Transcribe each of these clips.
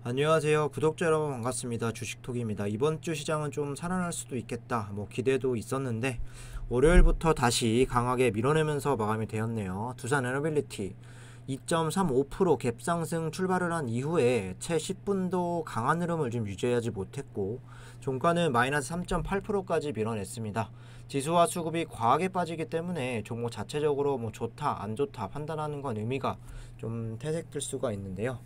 안녕하세요. 구독자 여러분 반갑습니다. 주식톡입니다. 이번 주 시장은 좀 살아날 수도 있겠다. 기대도 있었는데 월요일부터 다시 강하게 밀어내면서 마감이 되었네요. 두산 에너빌리티 2.35% 갭상승 출발을 한 이후에 채 10분도 강한 흐름을 좀 유지하지 못했고 종가는 마이너스 3.8%까지 밀어냈습니다. 지수와 수급이 과하게 빠지기 때문에 종목 자체적으로 좋다 안 좋다 판단하는 건 의미가 좀 퇴색될 수가 있는데요.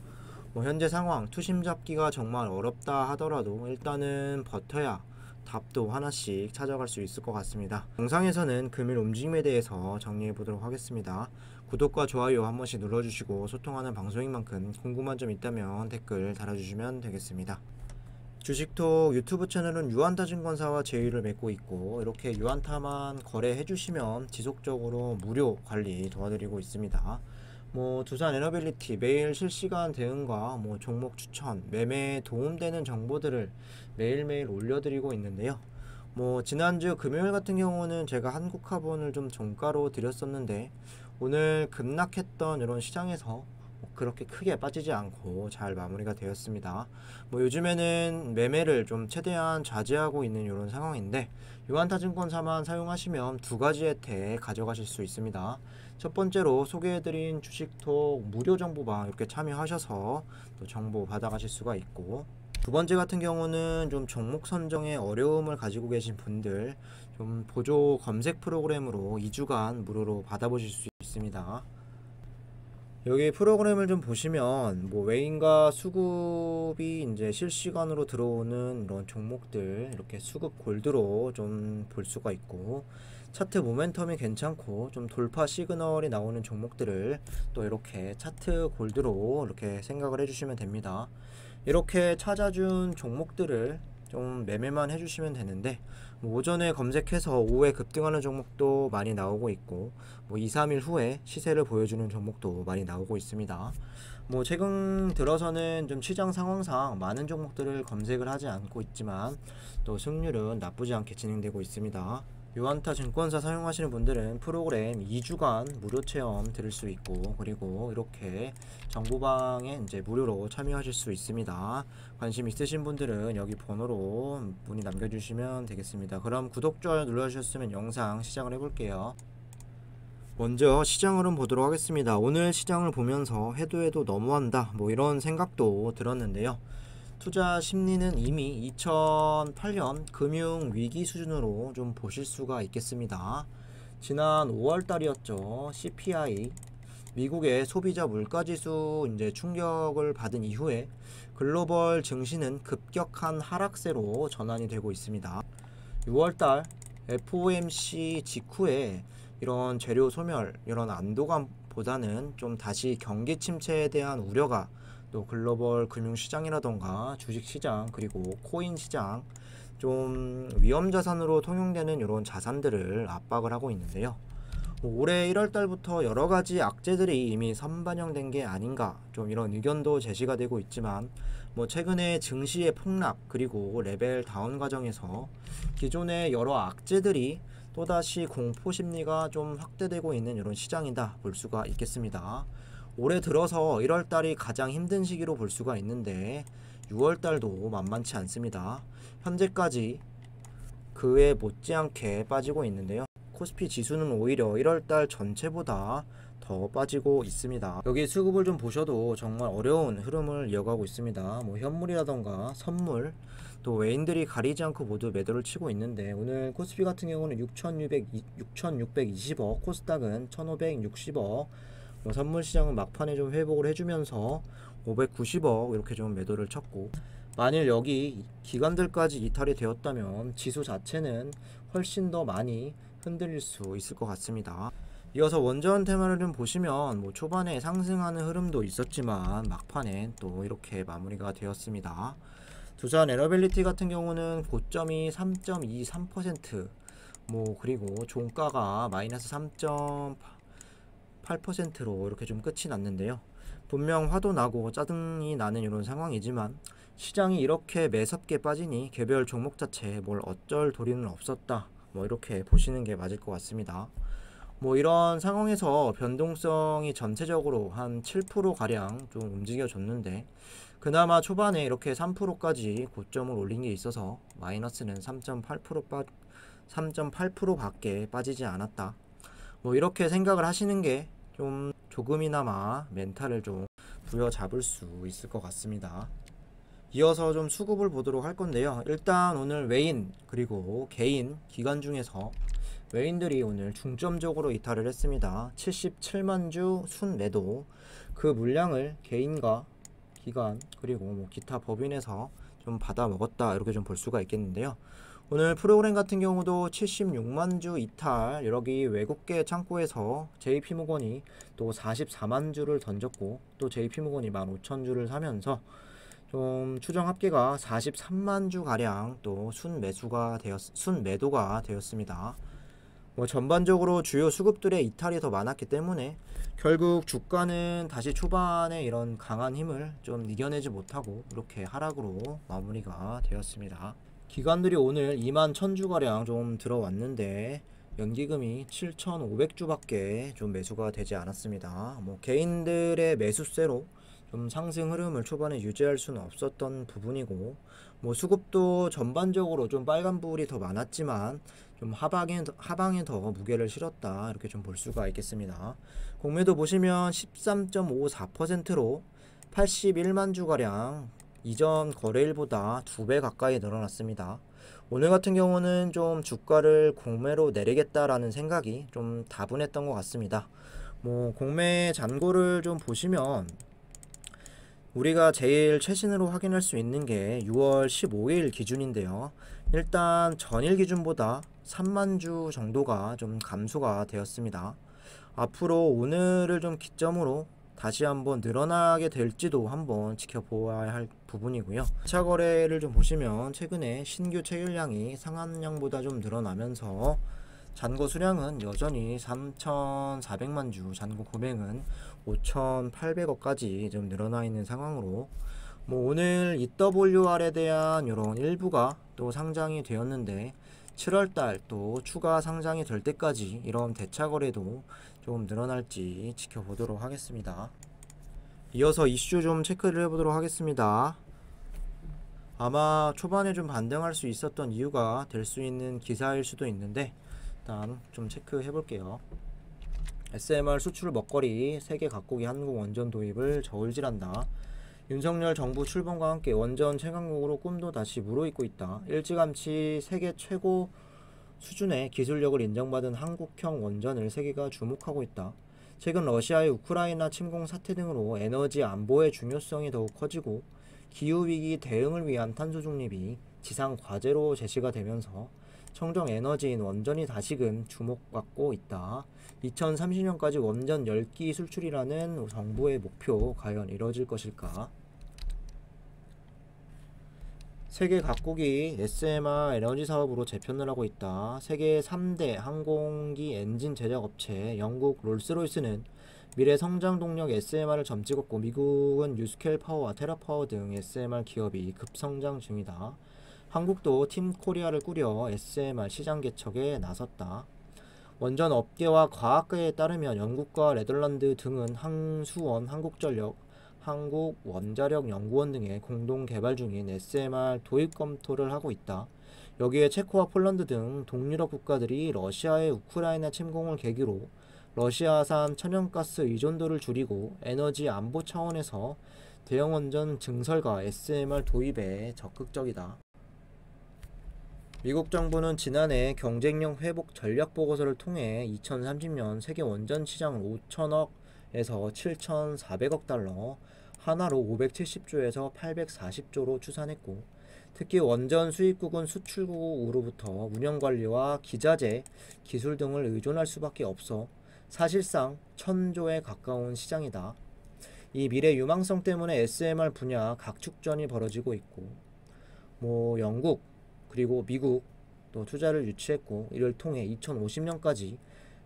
현재 상황 투심 잡기가 정말 어렵다 하더라도 일단은 버텨야 답도 하나씩 찾아갈 수 있을 것 같습니다. 영상에서는 금일 움직임에 대해서 정리해 보도록 하겠습니다. 구독과 좋아요 한 번씩 눌러주시고 소통하는 방송인 만큼 궁금한 점 있다면 댓글 달아주시면 되겠습니다. 주식톡 유튜브 채널은 유한타증권사와 제휴를 맺고 있고 이렇게 유한타만 거래해 주시면 지속적으로 무료 관리 도와드리고 있습니다. 두산 에너빌리티 매일 실시간 대응과 종목 추천, 매매에 도움되는 정보들을 매일매일 올려드리고 있는데요. 지난주 금요일 같은 경우는 제가 한국화본을 좀 종가로 드렸었는데 오늘 급락했던 이런 시장에서 그렇게 크게 빠지지 않고 잘 마무리가 되었습니다. 요즘에는 매매를 좀 최대한 자제하고 있는 이런 상황인데 유한타증권사만 사용하시면 두 가지 혜택 가져가실 수 있습니다. 첫 번째로 소개해드린 주식톡 무료 정보방 이렇게 참여하셔서 또 정보 받아가실 수가 있고, 두 번째 같은 경우는 좀 종목 선정에 어려움을 가지고 계신 분들 좀 보조 검색 프로그램으로 2주간 무료로 받아보실 수 있습니다. 여기 프로그램을 좀 보시면 외인과 수급이 이제 실시간으로 들어오는 이런 종목들 이렇게 수급 골드로 좀 볼 수가 있고, 차트 모멘텀이 괜찮고 좀 돌파 시그널이 나오는 종목들을 또 이렇게 차트 골드로 이렇게 생각을 해주시면 됩니다. 이렇게 찾아준 종목들을 좀 매매만 해주시면 되는데 오전에 검색해서 오후에 급등하는 종목도 많이 나오고 있고 2, 3일 후에 시세를 보여주는 종목도 많이 나오고 있습니다. 최근 들어서는 좀 시장 상황상 많은 종목들을 검색을 하지 않고 있지만 또 승률은 나쁘지 않게 진행되고 있습니다. 유한타 증권사 사용하시는 분들은 프로그램 2주간 무료 체험 들을 수 있고, 그리고 이렇게 정보방에 이제 무료로 참여하실 수 있습니다. 관심 있으신 분들은 여기 번호로 문의 남겨주시면 되겠습니다. 그럼 구독, 좋아요 눌러주셨으면 영상 시작을 해볼게요. 먼저 시장 흐름 보도록 하겠습니다. 오늘 시장을 보면서 해도 너무한다 이런 생각도 들었는데요. 투자 심리는 이미 2008년 금융위기 수준으로 좀 보실 수가 있겠습니다. 지난 5월달이었죠. CPI 미국의 소비자 물가지수 이제 충격을 받은 이후에 글로벌 증시는 급격한 하락세로 전환이 되고 있습니다. 6월달 FOMC 직후에 이런 재료 소멸, 이런 안도감보다는 좀 다시 경기 침체에 대한 우려가 또 글로벌 금융시장이라던가 주식시장 그리고 코인시장 좀 위험자산으로 통용되는 이런 자산들을 압박을 하고 있는데요. 올해 1월달부터 여러가지 악재들이 이미 선반영된 게 아닌가 좀 이런 의견도 제시가 되고 있지만 최근에 증시의 폭락 그리고 레벨 다운 과정에서 기존의 여러 악재들이 또다시 공포심리가 좀 확대되고 있는 이런 시장이다 볼 수가 있겠습니다. 올해 들어서 1월달이 가장 힘든 시기로 볼 수가 있는데 6월달도 만만치 않습니다. 현재까지 그에 못지않게 빠지고 있는데요. 코스피 지수는 오히려 1월달 전체보다 더 빠지고 있습니다. 여기 수급을 좀 보셔도 정말 어려운 흐름을 이어가고 있습니다. 현물이라던가 선물 또 외인들이 가리지 않고 모두 매도를 치고 있는데 오늘 코스피 같은 경우는 6,620억, 코스닥은 1,560억, 선물 시장은 막판에 좀 회복을 해주면서 590억 이렇게 좀 매도를 쳤고, 만일 여기 기관들까지 이탈이 되었다면 지수 자체는 훨씬 더 많이 흔들릴 수 있을 것 같습니다. 이어서 원전 테마를 좀 보시면 초반에 상승하는 흐름도 있었지만 막판에 또 이렇게 마무리가 되었습니다. 두산 에너빌리티 같은 경우는 고점이 3.23%, 그리고 종가가 마이너스 3.8%로 이렇게 좀 끝이 났는데요. 분명 화도 나고 짜증이 나는 이런 상황이지만 시장이 이렇게 매섭게 빠지니 개별 종목 자체에 뭘 어쩔 도리는 없었다 이렇게 보시는 게 맞을 것 같습니다. 뭐 이런 상황에서 변동성이 전체적으로 한 7% 가량 좀 움직여줬는데, 그나마 초반에 이렇게 3%까지 고점을 올린 게 있어서 마이너스는 3.8% 밖에 빠지지 않았다. 뭐 이렇게 생각을 하시는 게 좀 조금이나마 멘탈을 좀 부여잡을 수 있을 것 같습니다. 이어서 좀 수급을 보도록 할 건데요. 일단 오늘 외인 그리고 개인 기관 중에서 외인들이 오늘 중점적으로 이탈을 했습니다. 77만 주 순매도, 그 물량을 개인과 기관 그리고 뭐 기타 법인에서 좀 받아 먹었다, 이렇게 좀 볼 수가 있겠는데요. 오늘 프로그램 같은 경우도 76만 주 이탈, 여기 외국계 창고에서 JP모건이 또 44만 주를 던졌고, 또 JP모건이 15,000주를 사면서 좀 추정 합계가 43만 주 가량 또 순매도가 되었습니다. 뭐 전반적으로 주요 수급들의 이탈이 더 많았기 때문에 결국 주가는 다시 초반에 이런 강한 힘을 좀 이겨내지 못하고 이렇게 하락으로 마무리가 되었습니다. 기관들이 오늘 2만 1000주 가량 좀 들어왔는데 연기금이 7,500주 밖에 좀 매수가 되지 않았습니다. 뭐 개인들의 매수세로 좀 상승 흐름을 초반에 유지할 수는 없었던 부분이고, 뭐 수급도 전반적으로 좀 빨간불이 더 많았지만 좀 하방에 더 무게를 실었다, 이렇게 좀 볼 수가 있겠습니다. 공매도 보시면 13.54%로 81만 주가량 이전 거래일보다 2배 가까이 늘어났습니다. 오늘 같은 경우는 좀 주가를 공매로 내리겠다라는 생각이 좀 다분했던 것 같습니다. 뭐 공매 잔고를 좀 보시면 우리가 제일 최신으로 확인할 수 있는 게 6월 15일 기준인데요. 일단 전일 기준보다 3만 주 정도가 좀 감소가 되었습니다. 앞으로 오늘을 좀 기점으로 다시 한번 늘어나게 될지도 한번 지켜보아야 할 부분이고요. 2차 거래를 좀 보시면 최근에 신규 체결량이 상한량보다 좀 늘어나면서 잔고 수량은 여전히 3,400만 주, 잔고 금액은 5,800억까지 좀 늘어나 있는 상황으로, 뭐 오늘 EWR에 대한 이런 일부가 또 상장이 되었는데 7월달 또 추가 상장이 될 때까지 이런 대차 거래도 좀 늘어날지 지켜보도록 하겠습니다. 이어서 이슈 좀 체크를 해보도록 하겠습니다. 아마 초반에 좀 반등할 수 있었던 이유가 될 수 있는 기사일 수도 있는데 일단 좀 체크해 볼게요. SMR 수출 먹거리 세계 각국이 한국 원전 도입을 저울질한다. 윤석열 정부 출범과 함께 원전 최강국으로 꿈도 다시 무르익고 있다. 일찌감치 세계 최고 수준의 기술력을 인정받은 한국형 원전을 세계가 주목하고 있다. 최근 러시아의 우크라이나 침공 사태 등으로 에너지 안보의 중요성이 더욱 커지고 기후위기 대응을 위한 탄소 중립이 지상 과제로 제시가 되면서 청정 에너지인 원전이 다시금 주목받고 있다. 2030년까지 원전 10기 수출이라는 정부의 목표 과연 이뤄질 것일까? 세계 각국이 SMR 에너지 사업으로 재편을 하고 있다. 세계 3대 항공기 엔진 제작 업체 영국 롤스로이스는 미래 성장 동력 SMR을 점찍었고, 미국은 뉴스켈 파워와 테라파워 등 SMR 기업이 급성장 중이다. 한국도 팀 코리아를 꾸려 SMR 시장 개척에 나섰다. 원전 업계와 과학계에 따르면 영국과 네덜란드 등은 항수원, 한국전력, 한국원자력연구원 등의 공동 개발 중인 SMR 도입 검토를 하고 있다. 여기에 체코와 폴란드 등 동유럽 국가들이 러시아의 우크라이나 침공을 계기로 러시아산 천연가스 의존도를 줄이고 에너지 안보 차원에서 대형 원전 증설과 SMR 도입에 적극적이다. 미국 정부는 지난해 경쟁력 회복 전략 보고서를 통해 2030년 세계 원전 시장을 5천억에서 7,400억 달러, 하나로 570조에서 840조로 추산했고, 특히 원전 수입국은 수출국으로부터 운영관리와 기자재, 기술 등을 의존할 수밖에 없어 사실상 1,000조에 가까운 시장이다. 이 미래 유망성 때문에 SMR 분야 각축전이 벌어지고 있고, 영국 그리고 미국 또 투자를 유치했고, 이를 통해 2050년까지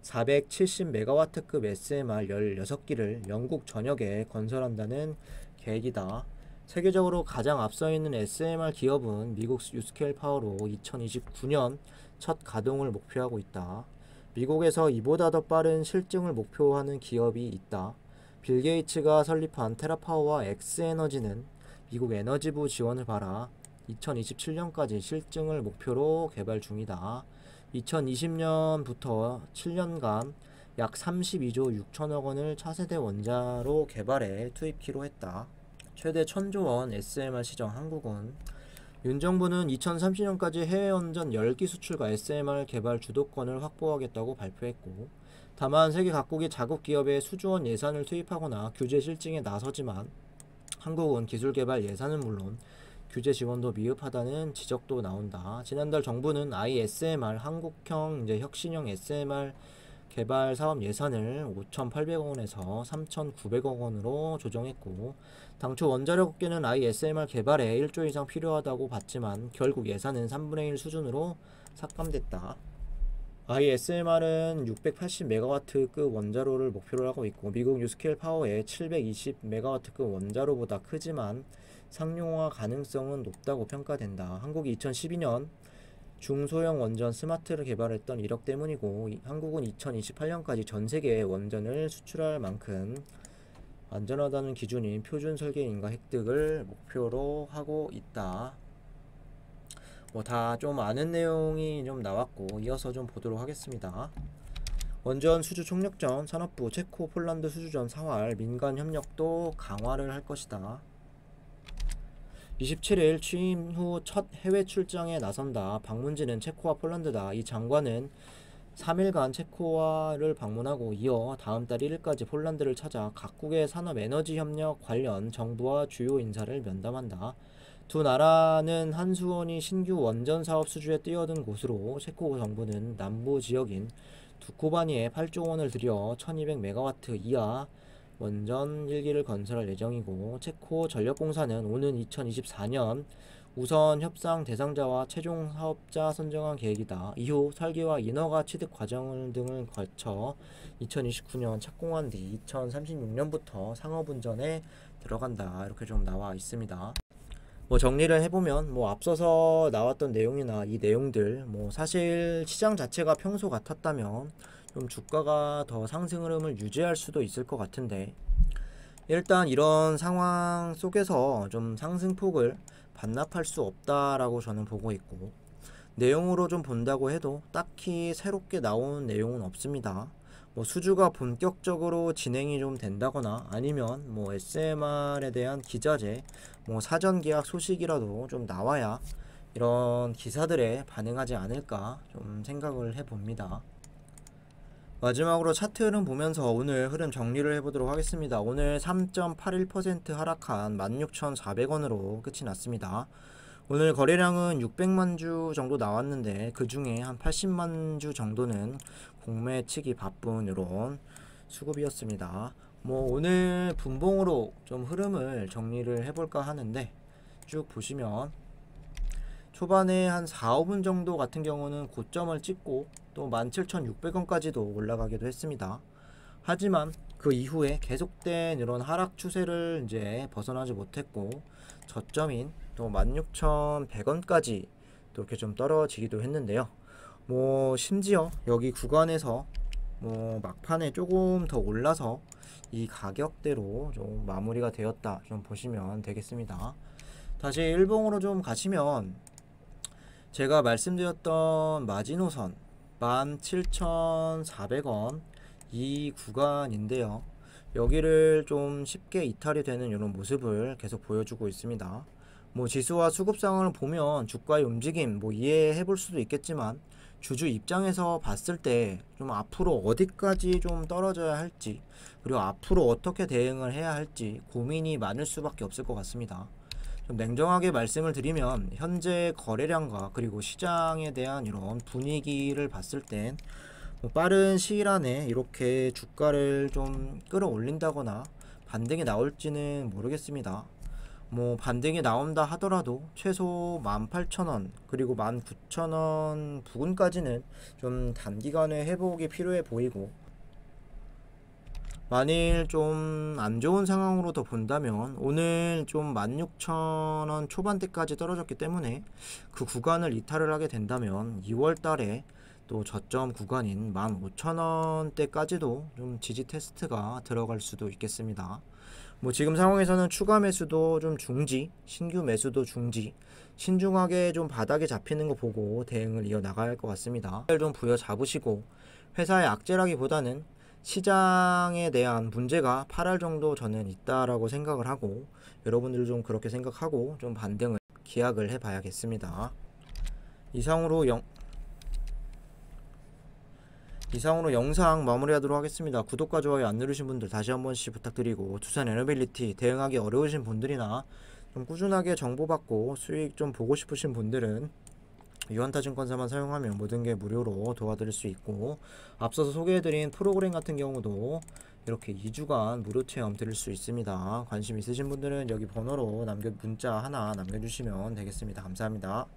470메가와트급 SMR 16기를 영국 전역에 건설한다는 계획이다. 세계적으로 가장 앞서 있는 SMR 기업은 미국 뉴스켈 파워로 2029년 첫 가동을 목표하고 있다. 미국에서 이보다 더 빠른 실증을 목표하는 기업이 있다. 빌 게이츠가 설립한 테라파워와 엑스에너지는 미국 에너지부 지원을 받아 2027년까지 실증을 목표로 개발 중이다. 2020년부터 7년간 약 32조 6천억 원을 차세대 원자로 개발에 투입키로 했다. 최대 1000조 원 SMR 시정 한국은 윤 정부는 2030년까지 해외 원전 10기 수출과 SMR 개발 주도권을 확보하겠다고 발표했고, 다만 세계 각국이 자국 기업에 수조원 예산을 투입하거나 규제 실증에 나서지만 한국은 기술 개발 예산은 물론 규제 지원도 미흡하다는 지적도 나온다. 지난달 정부는 ISMR 한국형 혁신형 SMR 개발 사업 예산을 5,800억 원에서 3,900억 원으로 조정했고, 당초 원자력 업계는 ISMR 개발에 1조 이상 필요하다고 봤지만 결국 예산은 3분의 1 수준으로 삭감됐다. ISMR은 680메가와트급 원자로를 목표로 하고 있고, 미국 뉴스케일 파워의 720메가와트급 원자로보다 크지만 상용화 가능성은 높다고 평가된다. 한국이 2012년 중소형 원전 스마트를 개발했던 이력 때문이고, 한국은 2028년까지 전 세계에 원전을 수출할 만큼 안전하다는 기준인 표준 설계 인가 획득을 목표로 하고 있다. 뭐 다 좀 아는 내용이 좀 나왔고, 이어서 좀 보도록 하겠습니다. 원전 수주 총력전 산업부 체코 폴란드 수주전 사활 민간 협력도 강화를 할 것이다. 27일 취임 후 첫 해외 출장에 나선다. 방문지는 체코와 폴란드다. 이 장관은 3일간 체코와를 방문하고 이어 다음 달 1일까지 폴란드를 찾아 각국의 산업 에너지 협력 관련 정부와 주요 인사를 면담한다. 두 나라는 한수원이 신규 원전 사업 수주에 뛰어든 곳으로 체코 정부는 남부 지역인 두코바니에 8조 원을 들여 1200메가와트 이하 원전 1기를 건설할 예정이고, 체코 전력공사는 오는 2024년 우선 협상 대상자와 최종 사업자 선정한 계획이다. 이후 설계와 인허가 취득 과정 등을 거쳐 2029년 착공한 뒤 2036년부터 상업운전에 들어간다. 이렇게 좀 나와 있습니다. 뭐 정리를 해보면 앞서서 나왔던 내용이나 이 내용들 사실 시장 자체가 평소 같았다면 좀 주가가 더 상승 흐름을 유지할 수도 있을 것 같은데, 일단 이런 상황 속에서 좀 상승폭을 반납할 수 없다라고 저는 보고 있고, 내용으로 좀 본다고 해도 딱히 새롭게 나온 내용은 없습니다. 수주가 본격적으로 진행이 좀 된다거나 아니면 SMR에 대한 기자재, 사전 계약 소식이라도 좀 나와야 이런 기사들에 반응하지 않을까 좀 생각을 해봅니다. 마지막으로 차트 흐름 보면서 오늘 흐름 정리를 해보도록 하겠습니다. 오늘 3.81% 하락한 16,400원으로 끝이 났습니다. 오늘 거래량은 600만 주 정도 나왔는데 그 중에 한 80만 주 정도는 공매 치기 바쁜 이런 수급이었습니다. 오늘 분봉으로 좀 흐름을 정리를 해볼까 하는데, 쭉 보시면 초반에 한 4, 5분 정도 같은 경우는 고점을 찍고 또 17,600원까지도 올라가기도 했습니다. 하지만 그 이후에 계속된 이런 하락 추세를 이제 벗어나지 못했고, 저점인 또 16,100원까지 또 이렇게 좀 떨어지기도 했는데요. 심지어 여기 구간에서 막판에 조금 더 올라서 이 가격대로 좀 마무리가 되었다 좀 보시면 되겠습니다. 다시 일봉으로 좀 가시면 제가 말씀드렸던 마지노선 17,400원 이 구간인데요. 여기를 좀 쉽게 이탈이 되는 이런 모습을 계속 보여주고 있습니다. 지수와 수급 상황을 보면 주가의 움직임 이해해 볼 수도 있겠지만, 주주 입장에서 봤을 때 좀 앞으로 어디까지 좀 떨어져야 할지, 그리고 앞으로 어떻게 대응을 해야 할지 고민이 많을 수밖에 없을 것 같습니다. 좀 냉정하게 말씀을 드리면 현재 거래량과 그리고 시장에 대한 이런 분위기를 봤을 땐 빠른 시일 안에 이렇게 주가를 좀 끌어올린다거나 반등이 나올지는 모르겠습니다. 반등이 나온다 하더라도 최소 18,000원 그리고 19,000원 부근까지는 좀 단기간에 회복이 필요해 보이고, 만일 좀 안 좋은 상황으로 더 본다면 오늘 좀 16,000원 초반대까지 떨어졌기 때문에 그 구간을 이탈을 하게 된다면 2월 달에 또 저점 구간인 15,000원대까지도 좀 지지 테스트가 들어갈 수도 있겠습니다. 뭐 지금 상황에서는 추가 매수도 좀 중지, 신규 매수도 중지, 신중하게 좀 바닥에 잡히는 거 보고 대응을 이어 나가야 할 것 같습니다. 좀 부여 잡으시고, 회사의 악재라기보다는 시장에 대한 문제가 8할 정도 저는 있다라고 생각을 하고, 여러분들도 좀 그렇게 생각하고 좀 반등을 기약을 해 봐야겠습니다. 이상으로 영상 마무리하도록 하겠습니다. 구독과 좋아요 안 누르신 분들 다시 한 번씩 부탁드리고, 두산 에너빌리티 대응하기 어려우신 분들이나 좀 꾸준하게 정보받고 수익 좀 보고 싶으신 분들은 유한타증권사만 사용하면 모든 게 무료로 도와드릴 수 있고, 앞서서 소개해드린 프로그램 같은 경우도 이렇게 2주간 무료 체험 드릴 수 있습니다. 관심 있으신 분들은 여기 번호로 문자 하나 남겨주시면 되겠습니다. 감사합니다.